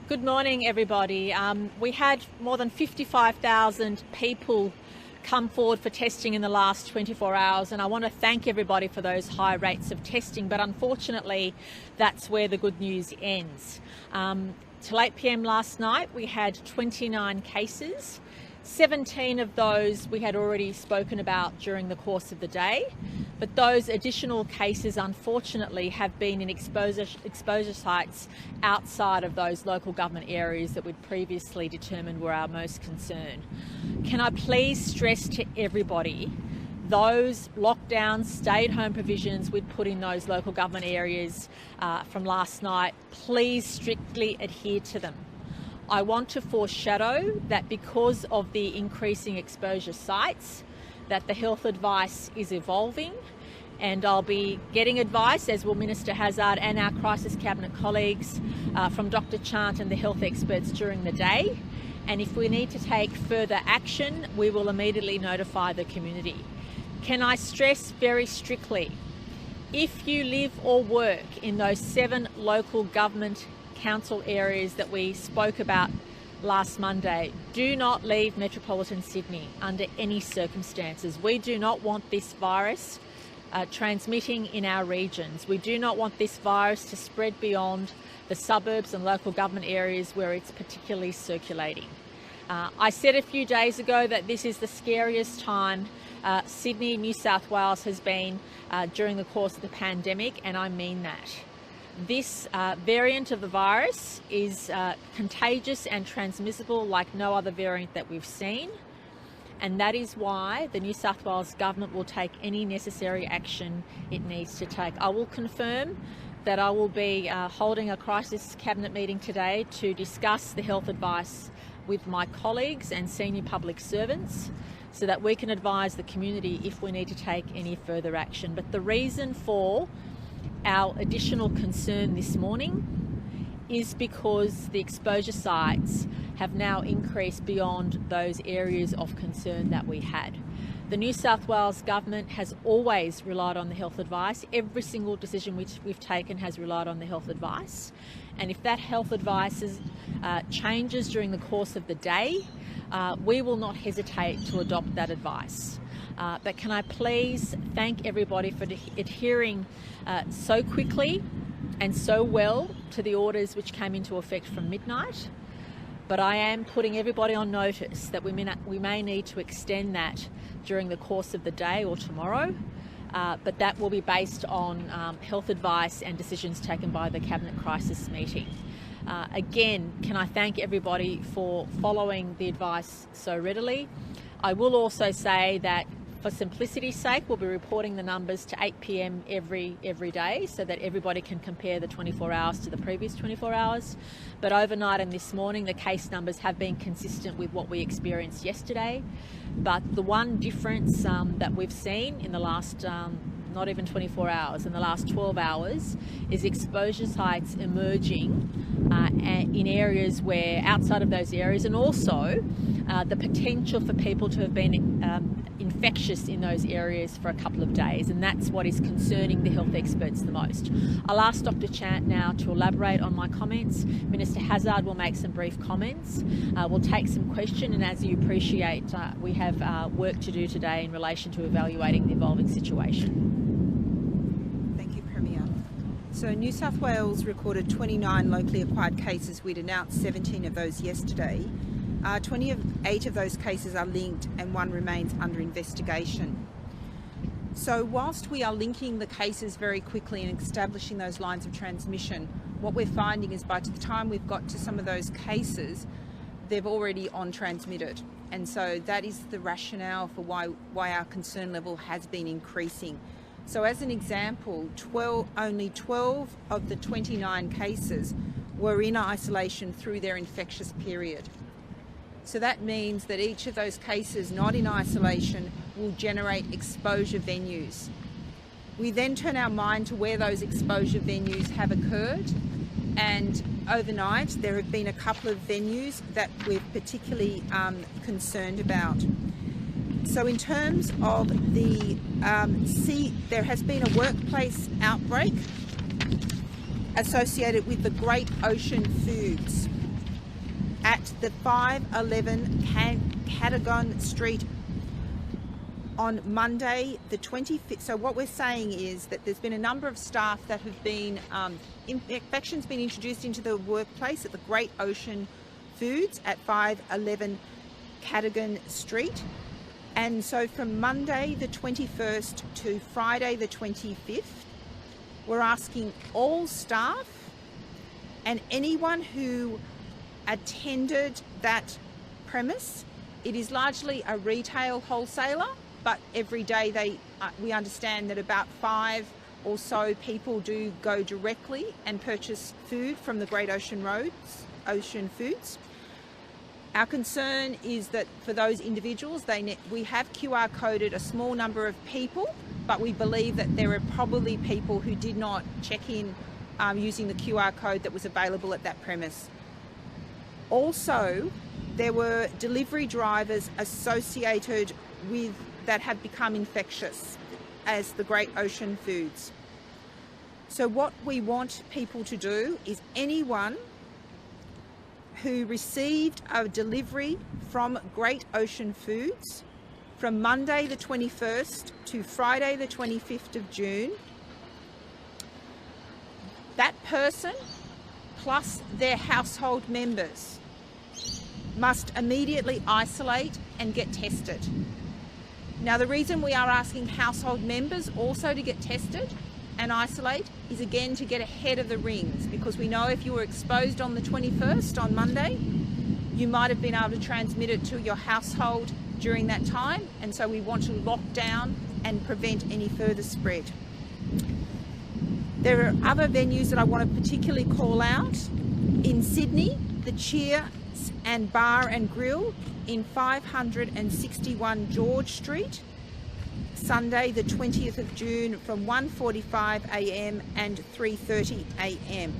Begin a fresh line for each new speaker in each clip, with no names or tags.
Good morning, everybody. We had more than 55,000 people come forward for testing in the last 24 hours, and I want to thank everybody for those high rates of testing, but unfortunately that's where the good news ends. Till 8 p.m. last night we had 29 cases. 17 of those we had already spoken about during the course of the day, but those additional cases unfortunately have been in exposure sites outside of those local government areas that we'd previously determined were our most concern. Can I please stress to everybody, those lockdowns, stay-at-home provisions we'd put in those local government areas from last night, please strictly adhere to them. I want to foreshadow that because of the increasing exposure sites, that the health advice is evolving, and I'll be getting advice, as will Minister Hazzard and our crisis cabinet colleagues, from Dr. Chant and the health experts during the day. And if we need to take further action, we will immediately notify the community. Can I stress very strictly, if you live or work in those 7 local government council areas that we spoke about last Monday, do not leave metropolitan Sydney under any circumstances. We do not want this virus transmitting in our regions. We do not want this virus to spread beyond the suburbs and local government areas where it's particularly circulating. I said a few days ago that this is the scariest time Sydney, New South Wales has been during the course of the pandemic, and I mean that. This variant of the virus is contagious and transmissible like no other variant that we've seen, and that is why the New South Wales Government will take any necessary action it needs to take. I will confirm that I will be holding a crisis cabinet meeting today to discuss the health advice with my colleagues and senior public servants so that we can advise the community if we need to take any further action. But the reason for our additional concern this morning is because the exposure sites have now increased beyond those areas of concern that we had. The New South Wales Government has always relied on the health advice. Every single decision which we've taken has relied on the health advice. And if that health advice changes during the course of the day, we will not hesitate to adopt that advice. But can I please thank everybody for adhering so quickly and so well to the orders which came into effect from midnight. But I am putting everybody on notice that we may need to extend that during the course of the day or tomorrow, but that will be based on health advice and decisions taken by the Cabinet Crisis Meeting. Again, can I thank everybody for following the advice so readily. I will also say that for simplicity's sake, we'll be reporting the numbers to 8 p.m. every day so that everybody can compare the 24 hours to the previous 24 hours. But overnight and this morning, the case numbers have been consistent with what we experienced yesterday. But the one difference that we've seen in the last not even 24 hours, in the last 12 hours, is exposure sites emerging in areas where, outside of those areas, and also the potential for people to have been infectious in those areas for a couple of days, and that's what is concerning the health experts the most. I'll ask Dr. Chant now to elaborate on my comments. Minister Hazzard will make some brief comments. We'll take some questions, and as you appreciate, we have work to do today in relation to evaluating the evolving situation.
Thank you, Premier. So New South Wales recorded 29 locally acquired cases. We'd announced 17 of those yesterday. 28 of those cases are linked and 1 remains under investigation. So whilst we are linking the cases very quickly and establishing those lines of transmission, what we're finding is by the time we've got to some of those cases, they've already on-transmitted. And so that is the rationale for why our concern level has been increasing. So as an example, only 12 of the 29 cases were in isolation through their infectious period. So that means that each of those cases not in isolation will generate exposure venues. We then turn our mind to where those exposure venues have occurred, and overnight there have been a couple of venues that we're particularly concerned about. So in terms of the there has been a workplace outbreak associated with the Great Ocean Foods. at the 511 Cadogan Street on Monday the 25th. So what we're saying is that there's been a number of staff that have been, infections been introduced into the workplace at the Great Ocean Foods at 511 Cadogan Street. And so from Monday the 21st to Friday the 25th, we're asking all staff and anyone who attended that premise. It is largely a retail wholesaler, but every day we understand that about 5 or so people do go directly and purchase food from the Great Ocean Foods. Our concern is that for those individuals, we have QR coded a small number of people, but we believe that there are probably people who did not check in using the QR code that was available at that premise. Also, there were delivery drivers associated with that have become infectious as the Great Ocean Foods. So what we want people to do is anyone who received a delivery from Great Ocean Foods from Monday the 21st to Friday the 25th of June, that person plus their household members must immediately isolate and get tested. Now, the reason we are asking household members also to get tested and isolate is again to get ahead of the rings, because we know if you were exposed on the 21st on Monday, you might have been able to transmit it to your household during that time, and so we want to lock down and prevent any further spread. There are other venues that I want to particularly call out. In Sydney, the Cheers and Bar and Grill in 561 George Street, Sunday the 20th of June from 1:45 a.m. and 3:30 a.m.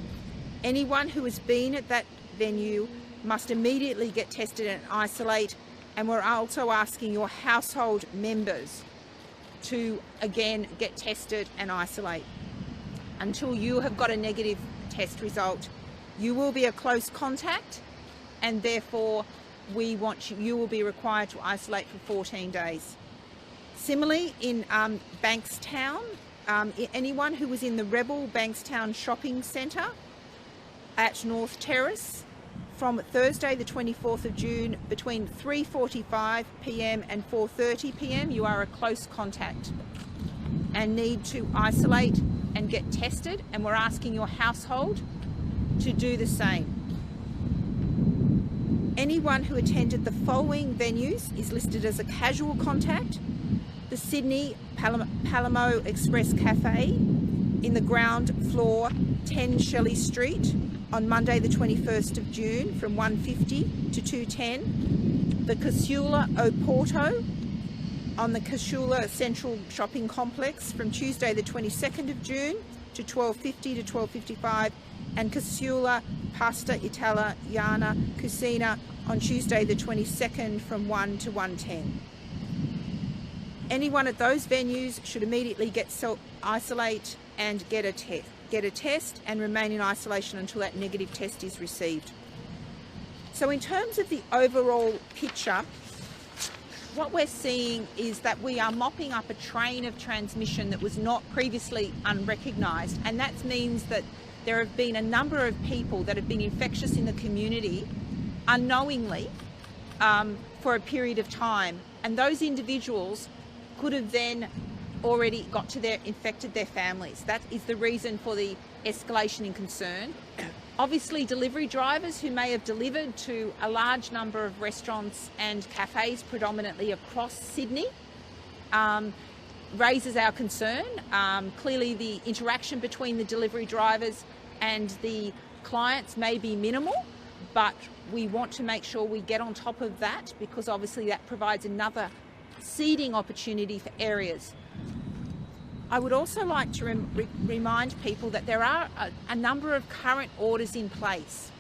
Anyone who has been at that venue must immediately get tested and isolate, and we're also asking your household members to again get tested and isolate. Until you have got a negative test result, you will be a close contact, and therefore you will be required to isolate for 14 days. Similarly, in Bankstown, anyone who was in the Rebel Bankstown Shopping Centre at North Terrace from Thursday the 24th of June between 3:45 p.m. and 4:30 p.m, you are a close contact and need to isolate and get tested, and we're asking your household to do the same. Anyone who attended the following venues is listed as a casual contact: the Sydney Palamo Express Cafe in the ground floor 10 Shelley Street on Monday the 21st of June from 1:50 to 2:10, the Casula Oporto on the Casula Central Shopping Complex from Tuesday the 22nd of June to 12:50 to 12:55, and Casula Pasta Italiana Cucina on Tuesday the 22nd from 1 to 1:10. Anyone at those venues should immediately isolate and get a test and remain in isolation until that negative test is received. So in terms of the overall picture, what we're seeing is that we are mopping up a train of transmission that was not previously unrecognised, and that means that there have been a number of people that have been infectious in the community unknowingly for a period of time, and those individuals could have then already infected their families. That is the reason for the escalation in concern. Obviously, delivery drivers who may have delivered to a large number of restaurants and cafes predominantly across Sydney raises our concern. Clearly the interaction between the delivery drivers and the clients may be minimal, but we want to make sure we get on top of that, because obviously that provides another seeding opportunity for areas. I would also like to remind people that there are a number of current orders in place.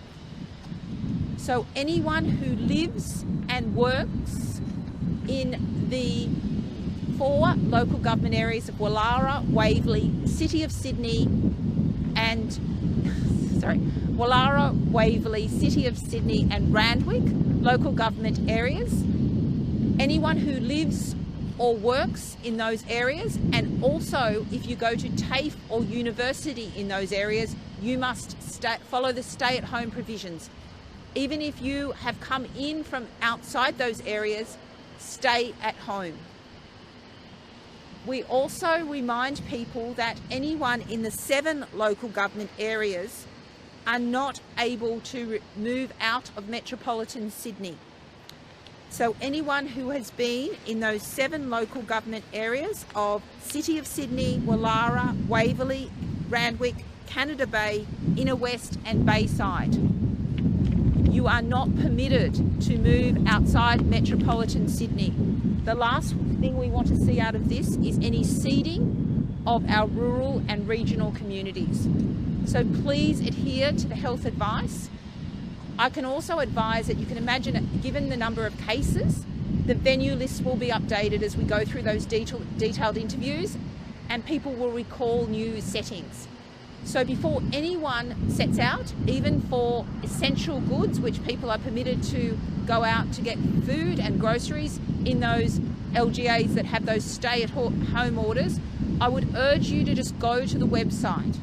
So anyone who lives and works in the 4 local government areas of Woollahra, Waverley, City of Sydney and Wallara, Waverley, City of Sydney and Randwick local government areas. Anyone who lives or works in those areas, and also if you go to TAFE or university in those areas, you must follow the stay-at-home provisions. Even if you have come in from outside those areas, stay at home. We also remind people that anyone in the 7 local government areas are not able to move out of metropolitan Sydney. So anyone who has been in those 7 local government areas of City of Sydney, Wallara, Waverley, Randwick, Canada Bay, Inner West and Bayside, you are not permitted to move outside metropolitan Sydney. The last thing we want to see out of this is any seeding of our rural and regional communities. So please adhere to the health advice. I can also advise that you can imagine, given the number of cases, the venue list will be updated as we go through those detailed interviews, and people will recall new settings. So before anyone sets out, even for essential goods, which people are permitted to go out to get food and groceries in those LGAs that have those stay-at-home orders, I would urge you to just go to the website.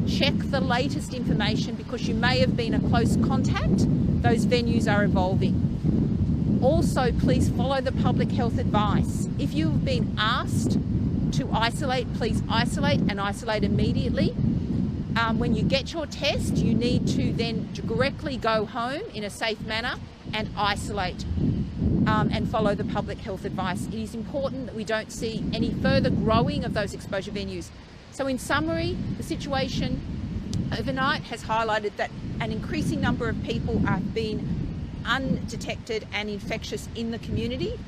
Check the latest information, because you may have been a close contact. Those venues are evolving. Also, please follow the public health advice. If you've been asked to isolate, please isolate and isolate immediately. When you get your test, you need to then directly go home in a safe manner and isolate and follow the public health advice. It is important that we don't see any further growing of those exposure venues. So in summary, the situation overnight has highlighted that an increasing number of people have been undetected and infectious in the community,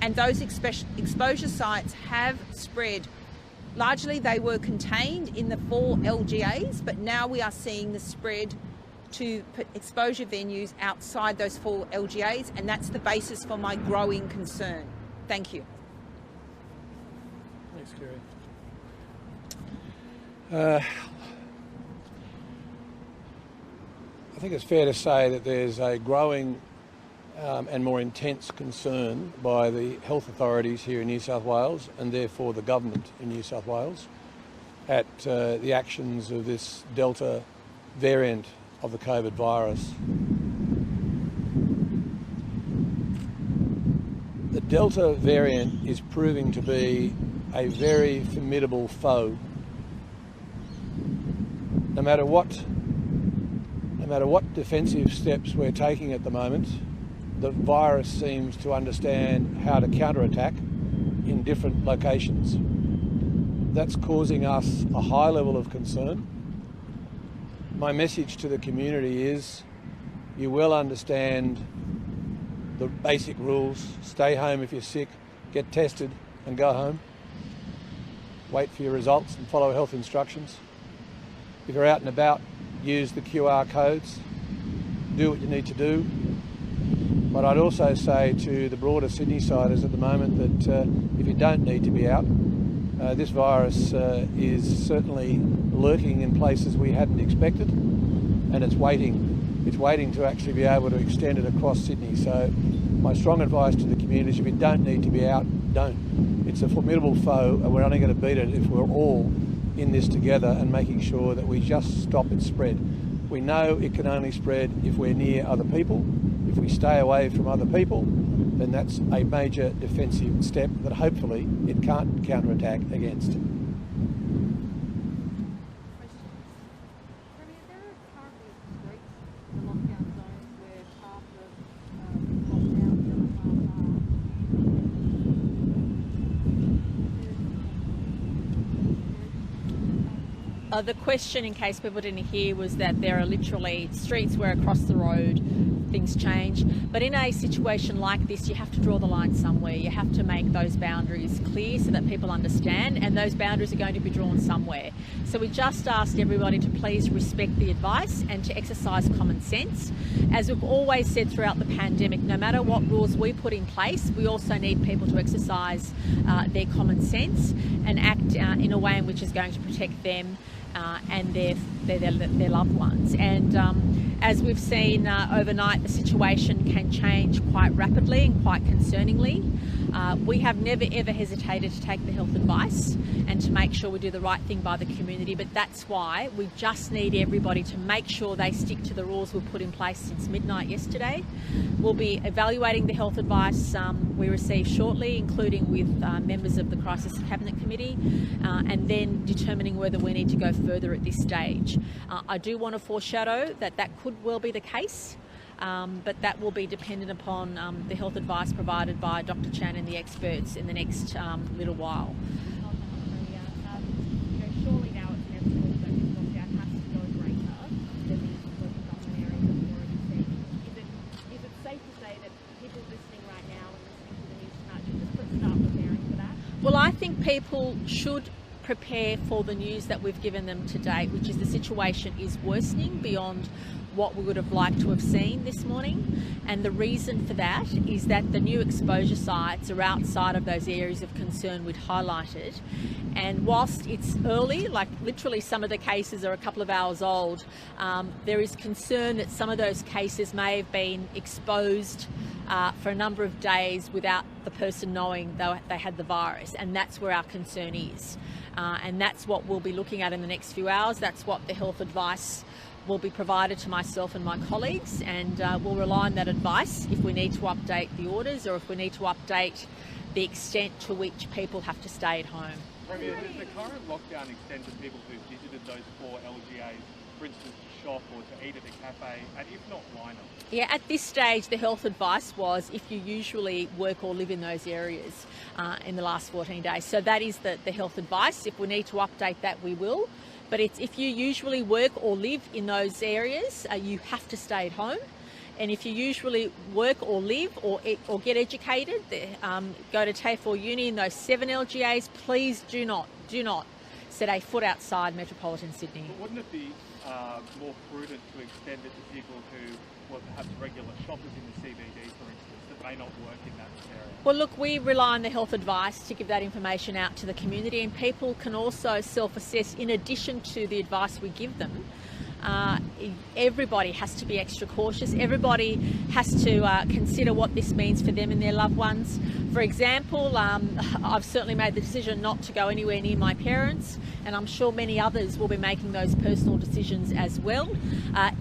and those exposure sites have spread. Largely they were contained in the 4 LGAs, but now we are seeing the spread to exposure venues outside those 4 LGAs, and that's the basis for my growing concern. Thank you.
Thanks, Kerry. I think it's fair to say that there's a growing and more intense concern by the health authorities here in New South Wales, and therefore the government in New South Wales, at the actions of this Delta variant of the COVID virus. The Delta variant is proving to be a very formidable foe. No matter what defensive steps we're taking at the moment, the virus seems to understand how to counterattack in different locations. That's causing us a high level of concern. My message to the community is, you will understand the basic rules. Stay home if you're sick, get tested and go home. Wait for your results and follow health instructions. If you're out and about, use the QR codes, do what you need to do. But I'd also say to the broader Sydney-siders at the moment that if you don't need to be out, this virus is certainly lurking in places we hadn't expected, and it's waiting. It's waiting to actually be able to extend it across Sydney. So my strong advice to the community is, if you don't need to be out, don't. It's a formidable foe, and we're only going to beat it if we're all in this together and making sure that we just stop its spread. We know it can only spread if we're near other people. If we stay away from other people, then that's a major defensive step that hopefully it can't counterattack against.
The question, in case people didn't hear, was that there are literally streets where across the road things change. But in a situation like this, you have to draw the line somewhere. You have to make those boundaries clear so that people understand, and those boundaries are going to be drawn somewhere. So we just asked everybody to please respect the advice and to exercise common sense. As we've always said throughout the pandemic, no matter what rules we put in place, we also need people to exercise their common sense and act in a way in which is going to protect them and their loved ones. And as we've seen overnight, the situation can change quite rapidly and quite concerningly. We have never ever hesitated to take the health advice and to make sure we do the right thing by the community, but that's why we just need everybody to make sure they stick to the rules we've put in place since midnight yesterday. We'll be evaluating the health advice we received shortly, including with members of the Crisis Cabinet Committee, and then determining whether we need to go further at this stage. I do want to foreshadow that that could well be the case. But that will be dependent upon the health advice provided by Dr. Chant and the experts in the next little while.
Surely now it's inevitable that this lockdown has to go greater than these local government areas have already seen. Is it safe to say that people listening right now and listening to the news tonight should just start preparing for that?
Well, I think people should prepare for the news that we've given them to date, which is the situation is worsening beyond what we would have liked to have seen this morning. And the reason for that is that the new exposure sites are outside of those areas of concern we'd highlighted. And whilst it's early, like literally some of the cases are a couple of hours old, there is concern that some of those cases may have been exposed for a number of days without the person knowing they had the virus. And that's where our concern is. And that's what we'll be looking at in the next few hours. That's what the health advice will be provided to myself and my colleagues, and we'll rely on that advice if we need to update the orders or if we need to update the extent to which people have to stay at home.
Premier, does the current lockdown extend to people who visited those 4 LGAs, for instance, to shop or to eat at a cafe, and if not, line up?
Yeah, at this stage, the health advice was if you usually work or live in those areas in the last 14 days. So that is the health advice. If we need to update that, we will. But it's if you usually work or live in those areas, you have to stay at home. And if you usually work or live or get educated, go to TAFE or uni in those 7 LGAs, please do not set a foot outside metropolitan Sydney.
But wouldn't it be more prudent to extend it to people who were perhaps regular shoppers in the CBD, for instance, that may not work in that area?
Well, look, we rely on the health advice to give that information out to the community, and people can also self-assess in addition to the advice we give them. Everybody has to be extra cautious. Everybody has to consider what this means for them and their loved ones. For example, I've certainly made the decision not to go anywhere near my parents, and I'm sure many others will be making those personal decisions as well.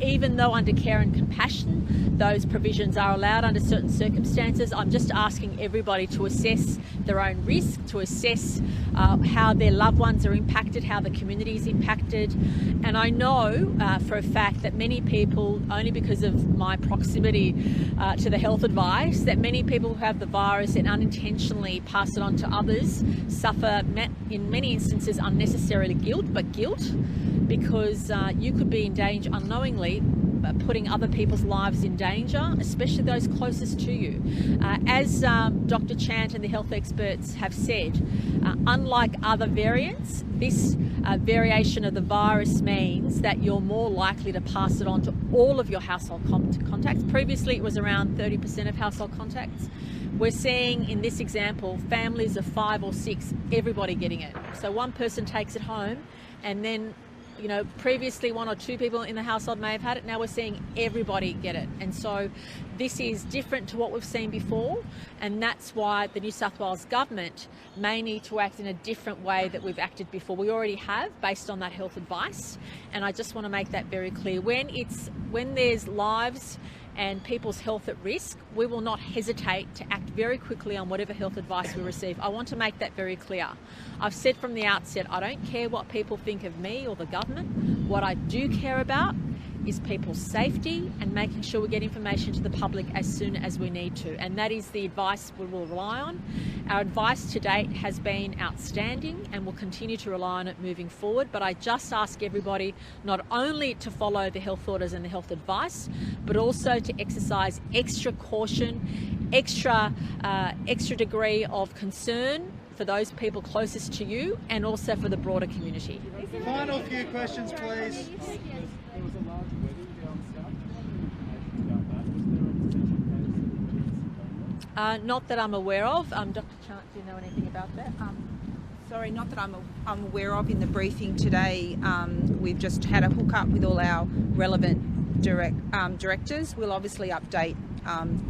Even though under care and compassion, those provisions are allowed under certain circumstances, I'm just asking everybody to assess their own risk, to assess how their loved ones are impacted, how the community is impacted. And I know for a fact that many people, only because of my proximity to the health advice, that many people who have the virus and unintentionally pass it on to others suffer, in many instances, unnecessarily guilt, because you could be in danger unknowingly, putting other people's lives in danger, especially those closest to you. As Dr. Chant and the health experts have said, unlike other variants, this variation of the virus means that you're more likely to pass it on to all of your household contacts. Previously, it was around 30% of household contacts. We're seeing in this example, families of 5 or 6, everybody getting it. So one person takes it home, and then previously 1 or 2 people in the household may have had it. Now we're seeing everybody get it. And so this is different to what we've seen before. And that's why the New South Wales government may need to act in a different way that we've acted before. We already have, based on that health advice. And I just want to make that very clear. When there's lives and people's health at risk, we will not hesitate to act very quickly on whatever health advice we receive. I want to make that very clear. I've said from the outset, I don't care what people think of me or the government. What I do care about is people's safety and making sure we get information to the public as soon as we need to. And that is the advice we will rely on. Our advice to date has been outstanding and we'll continue to rely on it moving forward. But I just ask everybody not only to follow the health orders and the health advice, but also to exercise extra caution, extra degree of concern for those people closest to you and also for the broader community.
Final few questions, please.
There was a large wedding down south.
Not that I'm aware of. Dr. Chant, do you know anything about that?
Sorry, not that I'm aware of in the briefing today. We've just had a hook up with all our relevant directors. We'll obviously update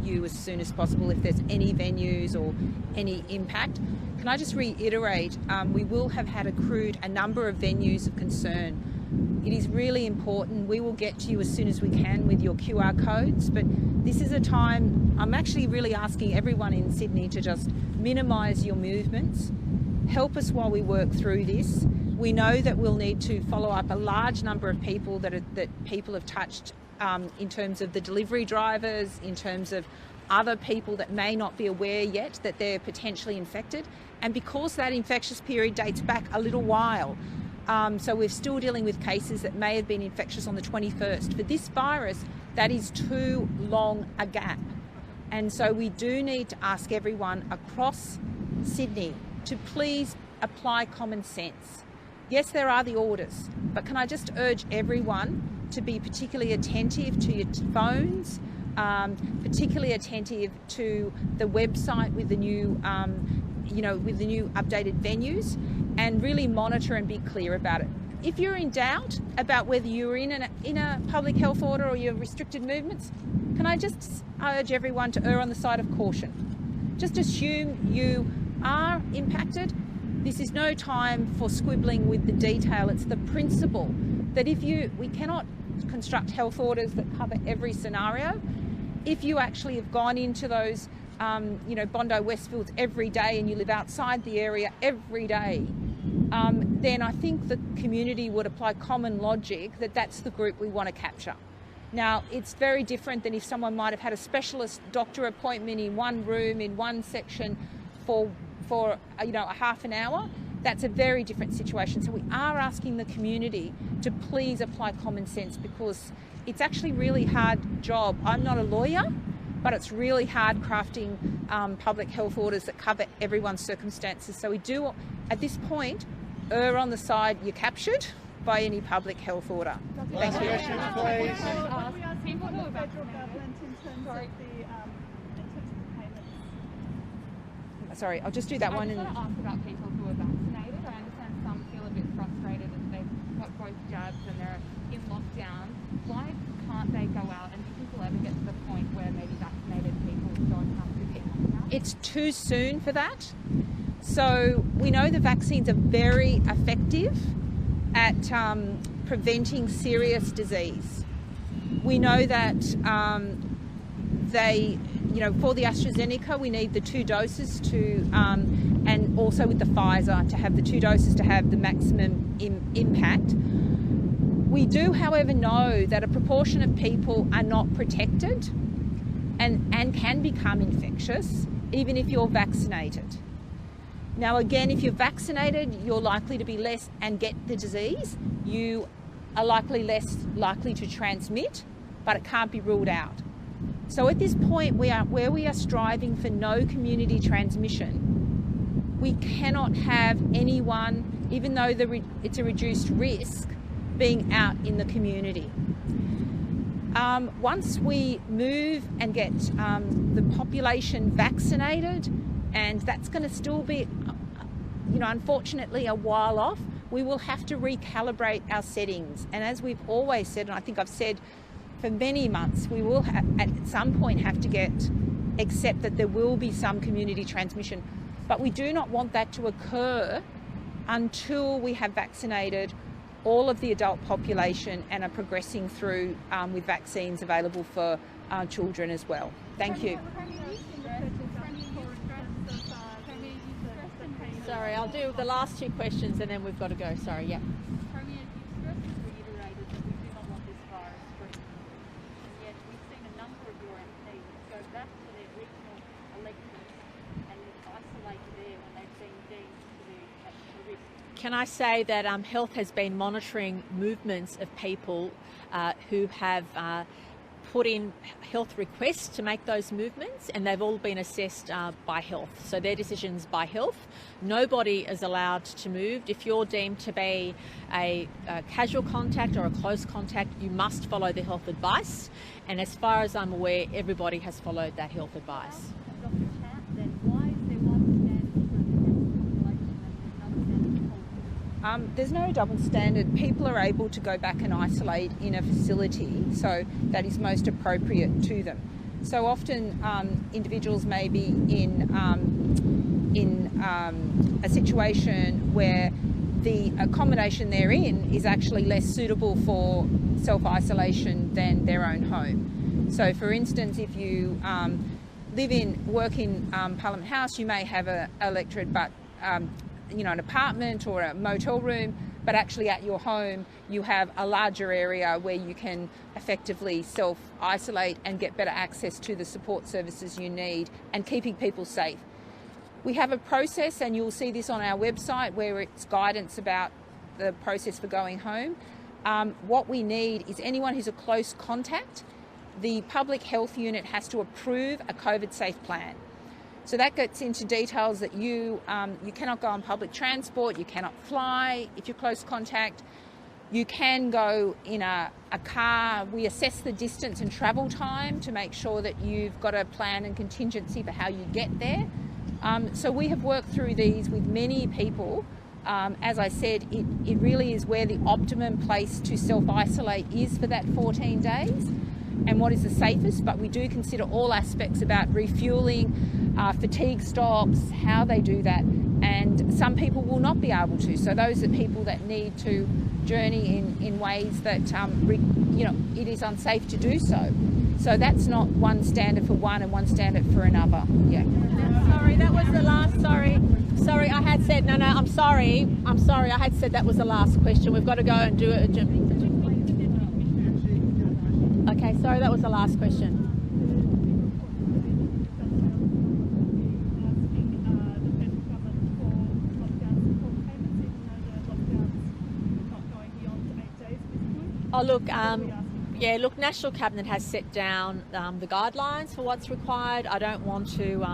you as soon as possible if there's any venues or any impact. Can I just reiterate, we will have had accrued a number of venues of concern. It is really important. We will get to you as soon as we can with your QR codes, but this is a time, I'm actually really asking everyone in Sydney to just minimise your movements. Help us while we work through this. We know that we'll need to follow up a large number of people that people have touched in terms of the delivery drivers, in terms of other people that may not be aware yet that they're potentially infected. And because that infectious period dates back a little while, so we're still dealing with cases that may have been infectious on the 21st. For this virus, that is too long a gap. And so we do need to ask everyone across Sydney to please apply common sense. Yes, there are the orders, but can I just urge everyone to be particularly attentive to your phones, particularly attentive to the website with the new, with the new updated venues, and really monitor and be clear about it. If you're in doubt about whether you're in a public health order or your restricted movements, can I just urge everyone to err on the side of caution? Just assume you are impacted. This is no time for squibbling with the detail. It's the principle that we cannot construct health orders that cover every scenario. If you actually have gone into those, Bondi Westfields every day and you live outside the area every day, then I think the community would apply common logic that that's the group we want to capture. Now, it's very different than if someone might have had a specialist doctor appointment in one room, in one section for a half an hour. That's a very different situation. So we are asking the community to please apply common sense, because it's actually a really hard job. I'm not a lawyer, but it's really hard crafting public health orders that cover everyone's circumstances. So we do, at this point, err on the side you're captured by any public health order. Thank you.
Questions, please.
People who are
Federal government in terms of the payments.
Sorry, I'll just do that
I
one.
just want to ask about people who are vaccinated. I understand some feel a bit frustrated as they've got both jabs and they're in lockdown. Why can't they go out, and do people ever get to the point where maybe vaccinated people don't have to get locked down?
It's too soon for that. So we know the vaccines are very effective at preventing serious disease. We know that for the AstraZeneca, we need the 2 doses to, and also with the Pfizer, to have the 2 doses to have the maximum impact. We do, however, know that a proportion of people are not protected and can become infectious even if you're vaccinated. Now, again, if you're vaccinated, you're likely to be less and get the disease. You are less likely to transmit, but it can't be ruled out. So at this point, where we are striving for no community transmission, we cannot have anyone, even though it's a reduced risk, being out in the community. Once we move and get the population vaccinated, and that's going to still be, unfortunately a while off, we will have to recalibrate our settings. And as we've always said, and I think I've said for many months, we will at some point have to accept that there will be some community transmission. But we do not want that to occur until we have vaccinated all of the adult population and are progressing through with vaccines available for children as well. Thank you.
Sorry, I'll do the last 2 questions and then we've got to go. Sorry, yeah.
Premier, you've reiterated that we do not want this virus spreading. And yet we've seen a number of your MPs go back to their regional elections and isolate there when they've been deemed to be at risk.
Can I say that Health has been monitoring movements of people who have put in health requests to make those movements, and they've all been assessed by Health. So their decisions by Health. Nobody is allowed to move. If you're deemed to be a casual contact or a close contact, you must follow the health advice. And as far as I'm aware, everybody has followed that health advice.
Dr. Chant, then why is there one standard for the population and another standard
There's no double standard. People are able to go back and isolate in a facility, so that is most appropriate to them. So often individuals may be in a situation where the accommodation they're in is actually less suitable for self-isolation than their own home. So for instance, if you work in Parliament House, you may have an electorate, but an apartment or a motel room, but actually at your home you have a larger area where you can effectively self-isolate and get better access to the support services you need and keeping people safe. We have a process, and you'll see this on our website, where it's guidance about the process for going home. What we need is anyone who's a close contact, the public health unit has to approve a COVID safe plan. So that gets into details that you cannot go on public transport, you cannot fly if you're close contact. You can go in a car. We assess the distance and travel time to make sure that you've got a plan and contingency for how you get there. So we have worked through these with many people. As I said, it really is where the optimum place to self-isolate is for that 14 days and what is the safest, but we do consider all aspects about refueling, fatigue stops, how they do that, and some people will not be able to. So those are people that need to journey in ways that it is unsafe to do so. So that's not one standard for one and one standard for another. Yeah.
Sorry, that was the last. Sorry, I had said no. I'm sorry. I had said that was the last question. We've got to go and do it. Okay, sorry, that was the last question. Oh, look, National Cabinet has set down the guidelines for what's required. I don't want to,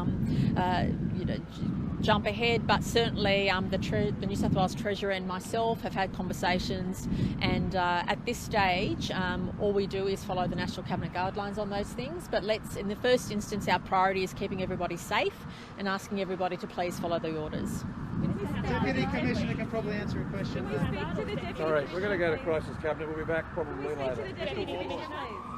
jump ahead, but certainly the New South Wales Treasurer and myself have had conversations, and at this stage, all we do is follow the National Cabinet guidelines on those things. But in the first instance, our priority is keeping everybody safe and asking everybody to please follow the orders.
Deputy Commissioner can probably answer a question.
Sorry, we're going to go to Crisis Cabinet. We'll be back probably later.
Deputy Commissioner.